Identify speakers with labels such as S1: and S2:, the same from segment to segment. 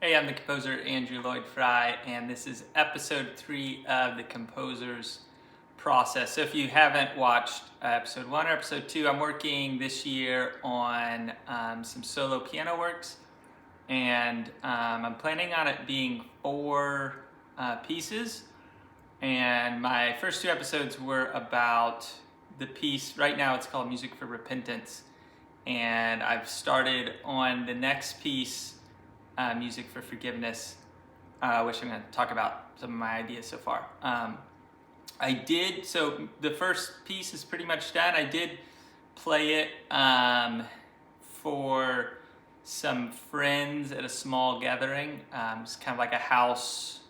S1: Hey, I'm the composer Andrew Lloyd Fry, and this is episode 3 of the composer's process. So if you haven't watched episode 1 or episode 2, I'm working this year on some solo piano works, and I'm planning on it being 4 pieces. And my first 2 episodes were about the piece. Right now it's called Music for Repentance, and I've started on the next piece, Music for Forgiveness, which I'm going to talk about some of my ideas so far. So the first piece is pretty much done. I did play it for some friends at a small gathering. It's kind of like a house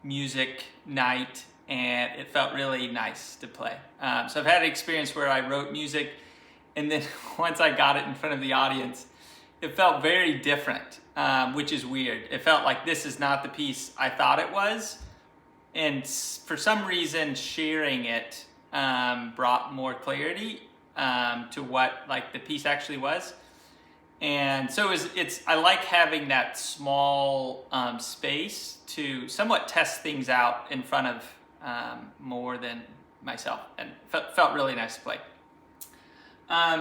S1: music night, and it felt really nice to play. So I've had an experience where I wrote music, and then once I got it in front of the audience, it felt very different, which is weird. It felt like this is not the piece I thought it was. And for some reason, sharing it brought more clarity to what the piece actually was. And so I like having that small space to somewhat test things out in front of more than myself, and felt really nice to play.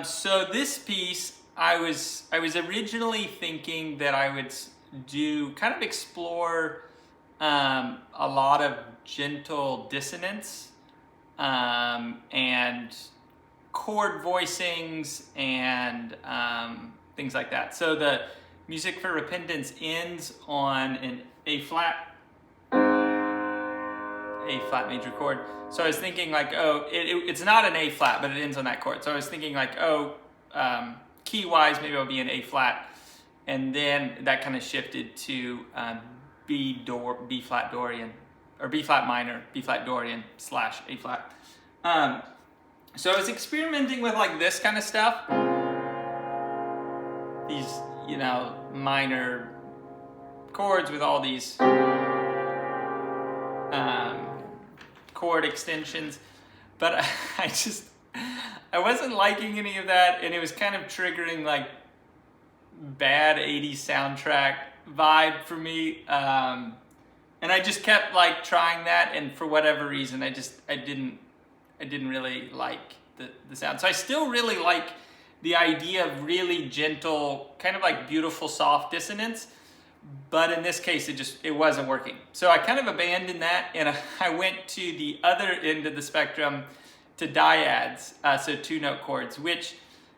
S1: So this piece, I was originally thinking that I would explore a lot of gentle dissonance and chord voicings and things like that. So the Music for Repentance ends on an A flat major chord. So I was thinking it's not an A flat, but it ends on that chord. So I was thinking key wise, maybe it'll be an A flat, and then that kind of shifted to B flat Dorian, or B flat minor, B flat Dorian / A flat. So I was experimenting with this kind of stuff. These, minor chords with all these chord extensions, but I wasn't liking any of that, and it was kind of triggering bad 80s soundtrack vibe for me, and I just kept trying that, and for whatever reason I didn't really like the sound. So I still really like the idea of really gentle, kind of beautiful soft dissonance, but in this case it wasn't working. So I kind of abandoned that, and I went to the other end of the spectrum, to dyads, so 2-note chords, which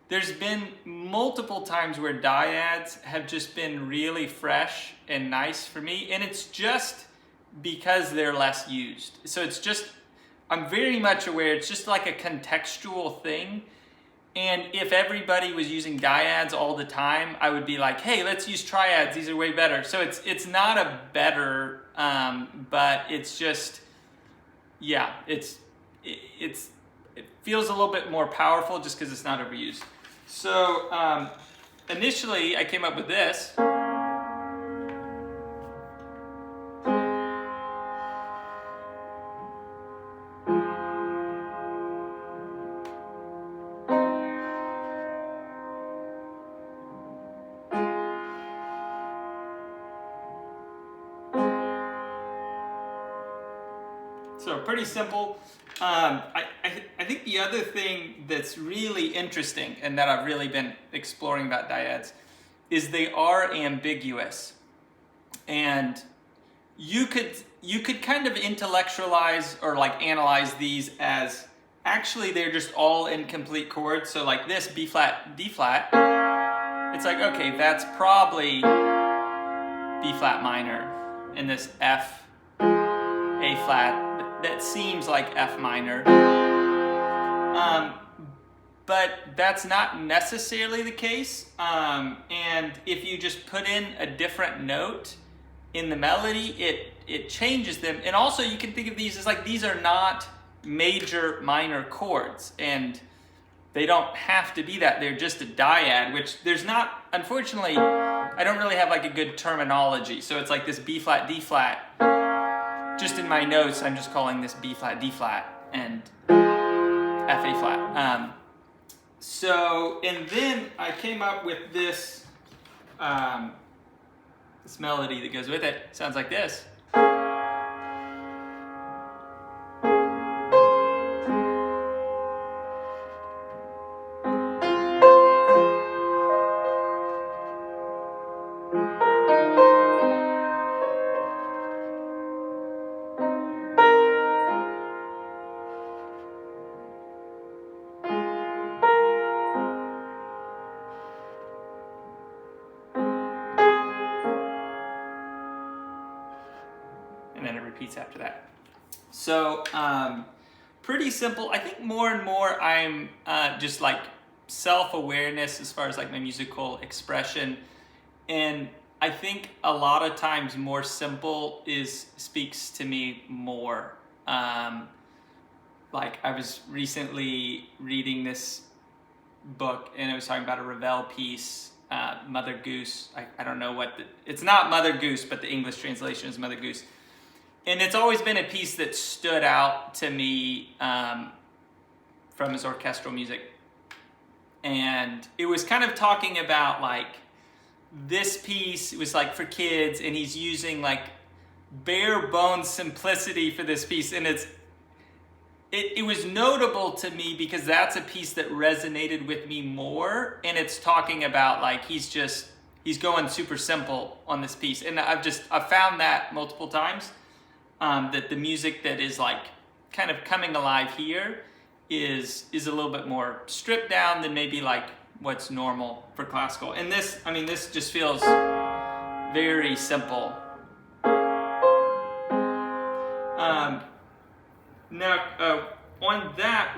S1: there's been multiple times where dyads have just been really fresh and nice for me, and it's just because they're less used. So I'm very much aware it's just like a contextual thing, and if everybody was using dyads all the time, I would be like, hey, let's use triads, these are way better. So it's not a better, but it's just, yeah, it feels a little bit more powerful just because it's not overused. So initially I came up with this. So pretty simple. I think the other thing that's really interesting, and that I've really been exploring about dyads, is they are ambiguous. And you could kind of intellectualize or analyze these as actually they're just all incomplete chords. So this B flat, D flat, it's okay, that's probably B flat minor, and this F, A flat, that seems like F minor. But that's not necessarily the case. And if you just put in a different note in the melody, it changes them. And also you can think of these as these are not major minor chords, and they don't have to be that. They're just a dyad, which there's not, unfortunately, I don't really have a good terminology. So it's this B flat, D flat. Just in my notes, I'm just calling this B flat, D flat, and F A flat. And then I came up with this this melody that goes with it sounds like this. And then it repeats after that. So pretty simple. I think more and more I'm just like self-awareness as far as like my musical expression, and I think a lot of times more simple speaks to me more. Like I was recently reading this book and it was talking about a Ravel piece, Mother Goose. I don't know it's not Mother Goose, but the English translation is Mother Goose. And it's always been a piece that stood out to me from his orchestral music. And it was kind of talking about like this piece, it was like for kids, and he's using like bare bones simplicity for this piece. And it was notable to me because that's a piece that resonated with me more. And it's talking about like he's going super simple on this piece. And I've found that multiple times. That the music that is like kind of coming alive here is a little bit more stripped down than maybe like what's normal for classical. And this just feels very simple. Now on that,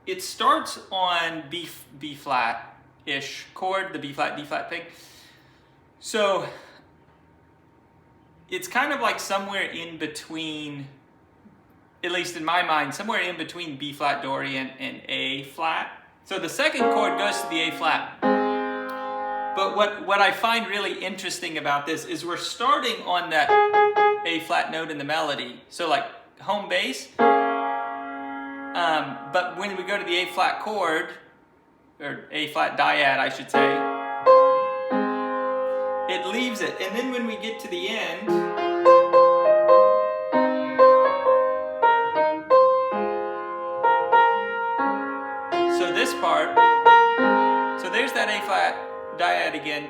S1: it starts on B flat-ish chord, the B flat, D flat thing. So it's kind of like somewhere in between, at least in my mind, somewhere in between B flat Dorian and A flat. So the second chord goes to the A flat. But what I find really interesting about this is we're starting on that A flat note in the melody. So like home bass. But when we go to the A flat chord, or A flat dyad, I should say, it leaves it. And then when we get to the end, so this part, so there's that A flat dyad again,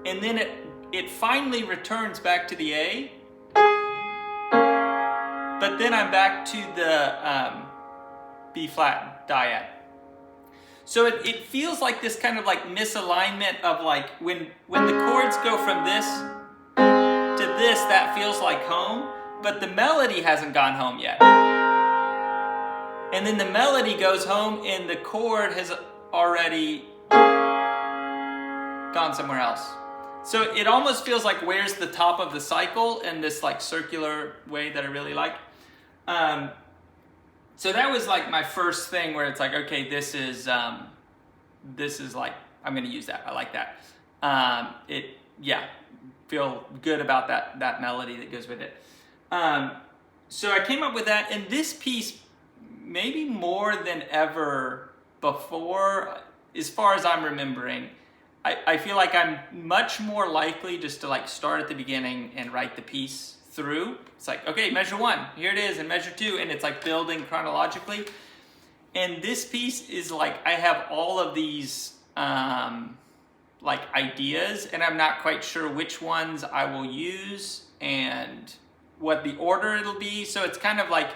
S1: and then it finally returns back to the A, but then I'm back to the B flat dyad. So it feels like this kind of like misalignment of like when the chords go from this to this, that feels like home, but the melody hasn't gone home yet. And then the melody goes home and the chord has already gone somewhere else. So it almost feels like where's the top of the cycle in this like circular way that I really like. So that was like my first thing where it's like, okay, this is like, I'm going to use that. I like that. Feel good about that melody that goes with it. So I came up with that, and this piece, maybe more than ever before, as far as I'm remembering, I feel like I'm much more likely just to like start at the beginning and write the piece through. It's like, okay, measure one, here it is, and measure two, and it's like building chronologically. And this piece is like, I have all of these like ideas, and I'm not quite sure which ones I will use and what the order it'll be. So it's kind of like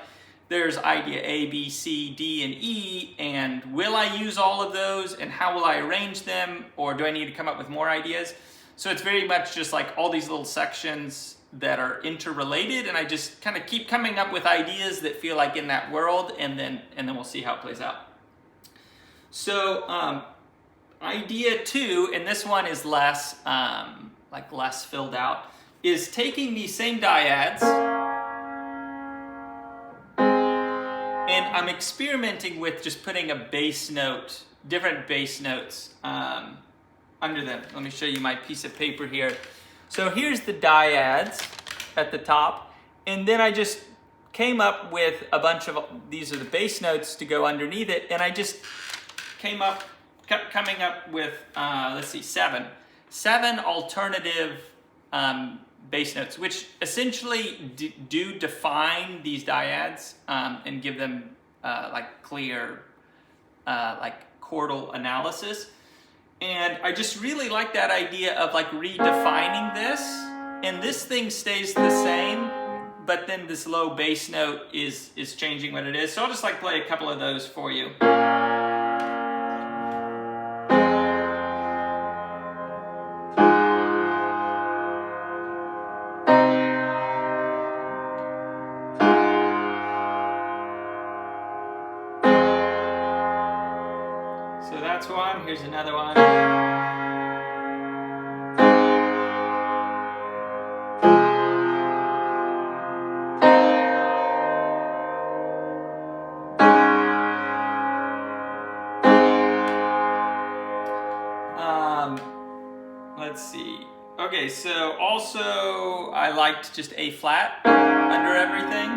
S1: there's idea A, B, C, D, and E, and will I use all of those, and how will I arrange them, or do I need to come up with more ideas? So it's very much just like all these little sections that are interrelated, and I just kind of keep coming up with ideas that feel like in that world, and then we'll see how it plays out. So idea two, and this one is less filled out, is taking these same dyads, and I'm experimenting with just putting a bass note, different bass notes under them. Let me show you my piece of paper here. So here's the dyads at the top, and then I just came up with a bunch of, these are the bass notes to go underneath it, and I just kept coming up with, let's see, seven alternative bass notes, which essentially do define these dyads and give them like clear like chordal analysis. And I just really like that idea of like redefining this, and this thing stays the same, but then this low bass note is changing what it is. So I'll just like play a couple of those for you. So that's one, here's another one. Let's see. Okay, so also I liked just A flat under everything.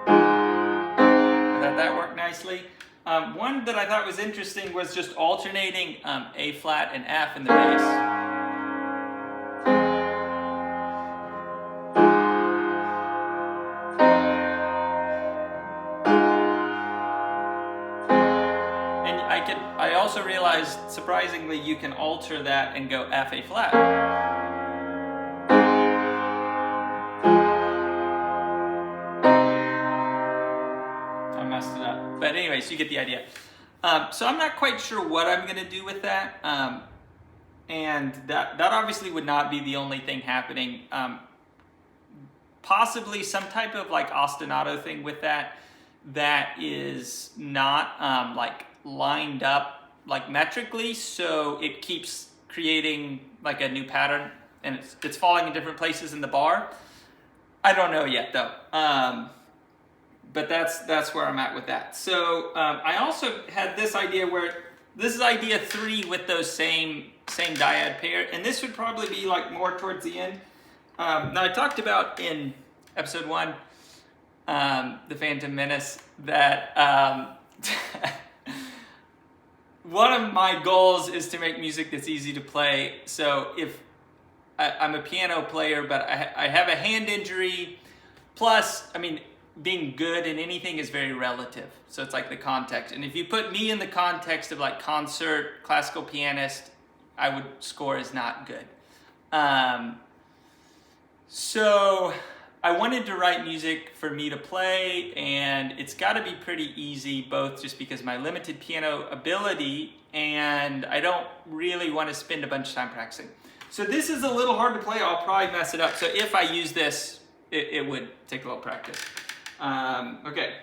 S1: I thought that worked nicely. One that I thought was interesting was just alternating A flat and F in the bass. I also realized, surprisingly, you can alter that and go F A flat. I messed it up. But anyways, you get the idea. So I'm not quite sure what I'm going to do with that. And that obviously would not be the only thing happening. Possibly some type of like ostinato thing with that is not like lined up like metrically, so it keeps creating like a new pattern, and it's falling in different places in the bar. I don't know yet though, but that's where I'm at with that. So I also had this idea where this is idea 3 with those same dyad pair, and this would probably be like more towards the end. Now I talked about in episode 1, the Phantom Menace, that one of my goals is to make music that's easy to play. So if I'm a piano player, but I have a hand injury, plus, I mean, being good in anything is very relative. So it's like the context. And if you put me in the context of like concert, classical pianist, I would score as not good. So I wanted to write music for me to play, and it's got to be pretty easy, both just because my limited piano ability, and I don't really want to spend a bunch of time practicing. So this is a little hard to play. I'll probably mess it up. So if I use this, it would take a little practice. Okay.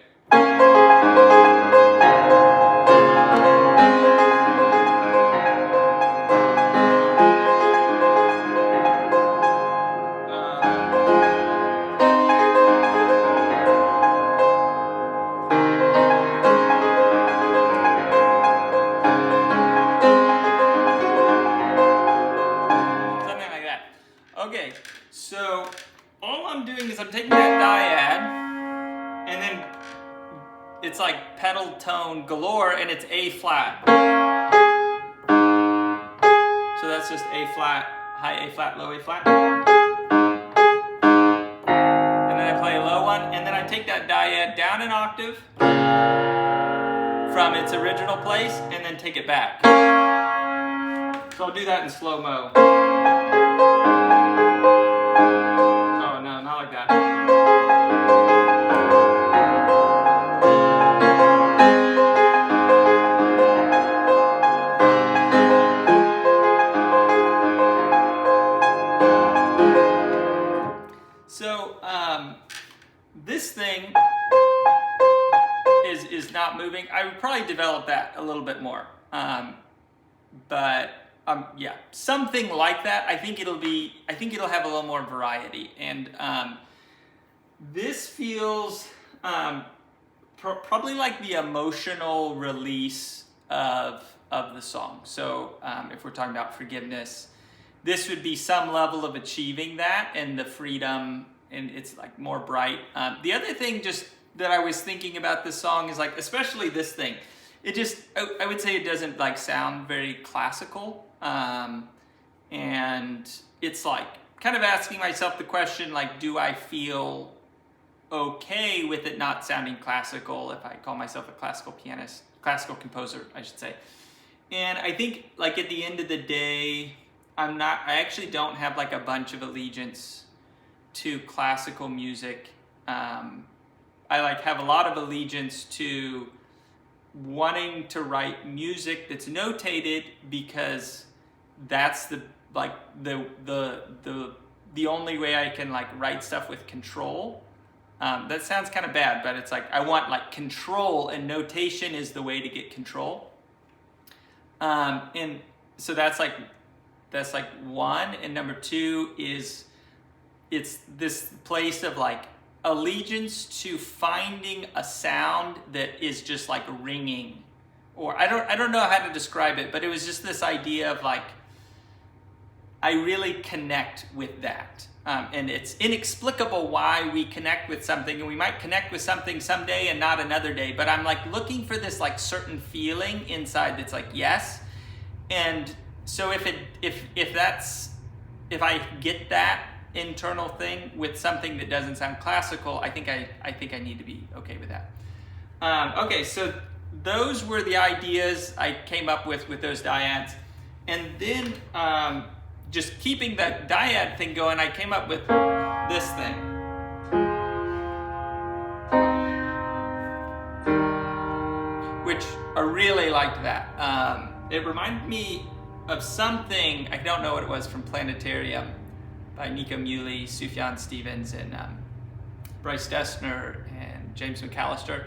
S1: Okay, so all I'm doing is I'm taking that dyad, and then it's like pedal tone galore, and it's A flat. So that's just A flat, high A flat, low A flat. And then I play a low one, and then I take that dyad down an octave from its original place, and then take it back. So I'll do that in slow-mo. Oh no, not like that. So this thing is not moving. I would probably develop that a little bit more. But yeah, something like that. I think it'll have a little more variety. And this feels probably like the emotional release of the song. So if we're talking about forgiveness, this would be some level of achieving that and the freedom, and it's like more bright. The other thing just that I was thinking about this song is like, especially this thing, it just, I would say it doesn't like sound very classical. And and it's like kind of asking myself the question, like, do I feel okay with it not sounding classical if I call myself a classical pianist, classical composer, I should say. And I think, like, at the end of the day, I actually don't have like a bunch of allegiance to classical music. I like have a lot of allegiance to wanting to write music that's notated, because that's the only way I can like write stuff with control. That sounds kind of bad, but it's like I want like control, and notation is the way to get control. And so that's like one. And number two is it's this place of like allegiance to finding a sound that is just like ringing, or I don't know how to describe it, but it was just this idea of like I really connect with that. And it's inexplicable why we connect with something, and we might connect with something someday and not another day, but I'm like looking for this like certain feeling inside that's like yes. And so if I get that internal thing with something that doesn't sound classical, I think I need to be okay with that. Okay, so those were the ideas I came up with those dyads, and then just keeping that dyad thing going, I came up with this thing. Which I really liked that. It reminded me of something, I don't know what it was, from Planetarium by Nico Muhly, Sufjan Stevens, and Bryce Dessner, and James McAllister.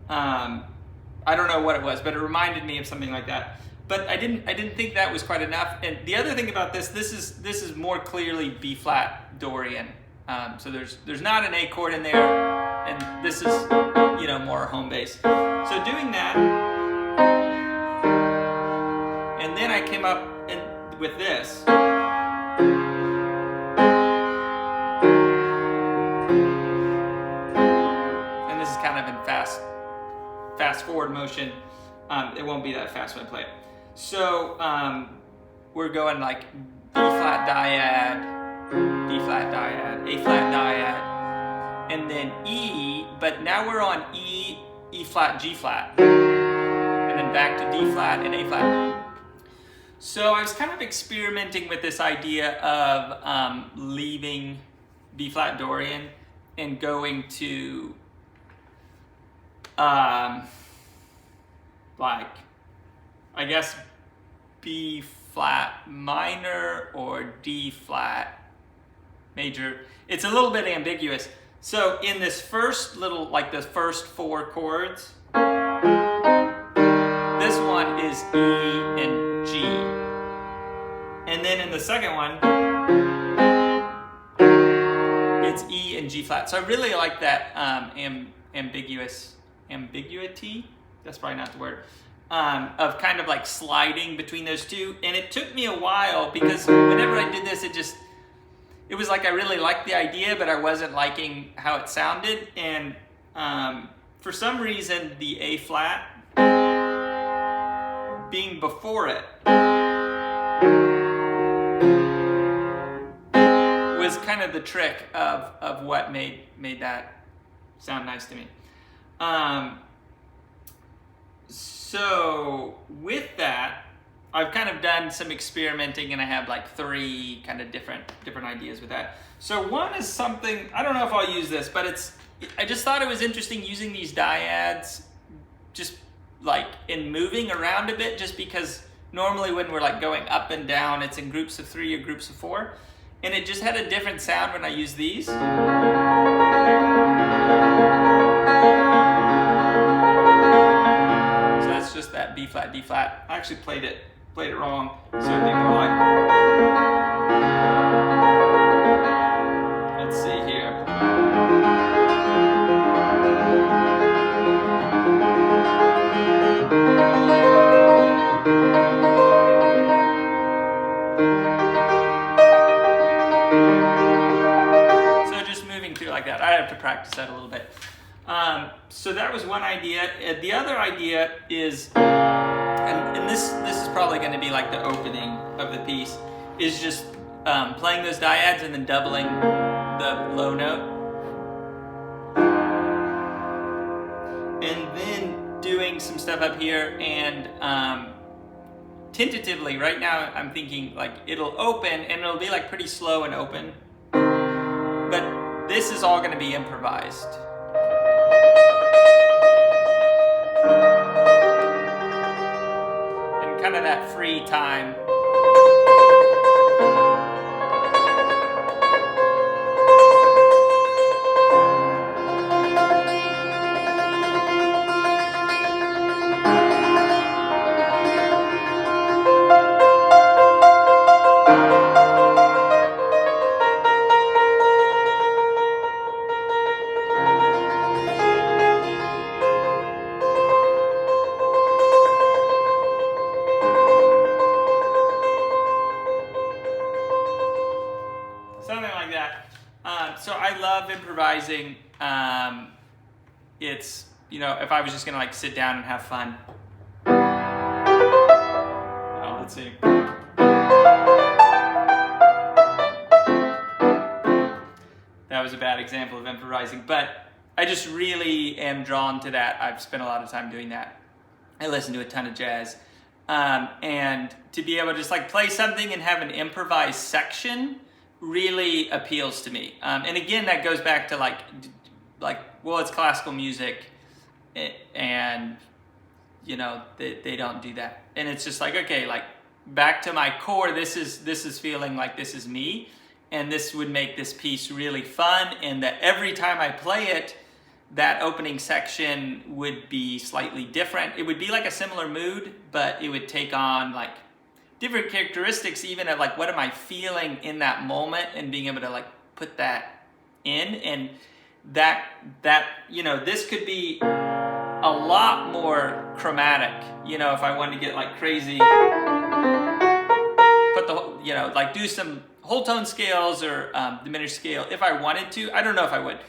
S1: I don't know what it was, but it reminded me of something like that. But I didn't think that was quite enough. And the other thing about this is more clearly B flat Dorian. So there's not an A chord in there, and this is more home bass. So doing that, and then I came up with this. And this is kind of in fast forward motion. It won't be that fast when I play it. So we're going like B flat dyad, D flat dyad, A flat dyad, and then E, but now we're on E, E flat, G flat, and then back to D flat and A flat. So I was kind of experimenting with this idea of leaving B flat Dorian and going to like, I guess B flat minor or D flat major. It's a little bit ambiguous. So in this first little, like the first four chords, this one is E and G. And then in the second one, it's E and G flat. So I really like that ambiguity, that's probably not the word, of kind of like sliding between those two. And it took me a while, because whenever I did this, it was like I really liked the idea, but I wasn't liking how it sounded. And for some reason, the A flat being before it was kind of the trick of what made that sound nice to me. So with that, I've kind of done some experimenting, and I have like three kind of different ideas with that. So one is something, I don't know if I'll use this, but I just thought it was interesting using these dyads just like in moving around a bit, just because normally when we're like going up and down, it's in groups of three or groups of four. And it just had a different sound when I use these. So that's just that B flat, D flat. I actually played it wrong, so it'd be more like, let's see here. So just moving through like that. I have to practice that a little bit. So that was one idea. The other idea is, and this is probably going to be like the opening of the piece, is just playing those dyads and then doubling the low note. And then doing some stuff up here, and tentatively right now I'm thinking like it'll open and it'll be like pretty slow and open, but this is all going to be improvised. And kind of that free time. Something like that. So I love improvising. It's, you know, if I was just gonna like sit down and have fun. Oh, let's see. That was a bad example of improvising, but I just really am drawn to that. I've spent a lot of time doing that. I listen to a ton of jazz. And to be able to just like play something and have an improvised section really appeals to me. And again, that goes back to like, well, it's classical music, and you know, they don't do that. And it's just like, okay, like back to my core, this is feeling like this is me, and this would make this piece really fun, and that every time I play it, that opening section would be slightly different. It would be like a similar mood, but it would take on like different characteristics, even of like what am I feeling in that moment, and being able to like put that in. And that you know, this could be a lot more chromatic, you know, if I wanted to get like crazy, put the, you know, like do some whole tone scales or diminished scale if I wanted to. I don't know if I would,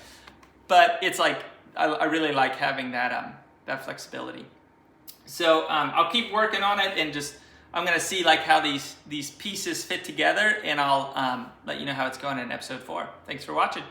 S1: but it's like I really like having that that flexibility. So I'll keep working on it, and just I'm gonna see like how these pieces fit together, and I'll let you know how it's going in episode 4. Thanks for watching.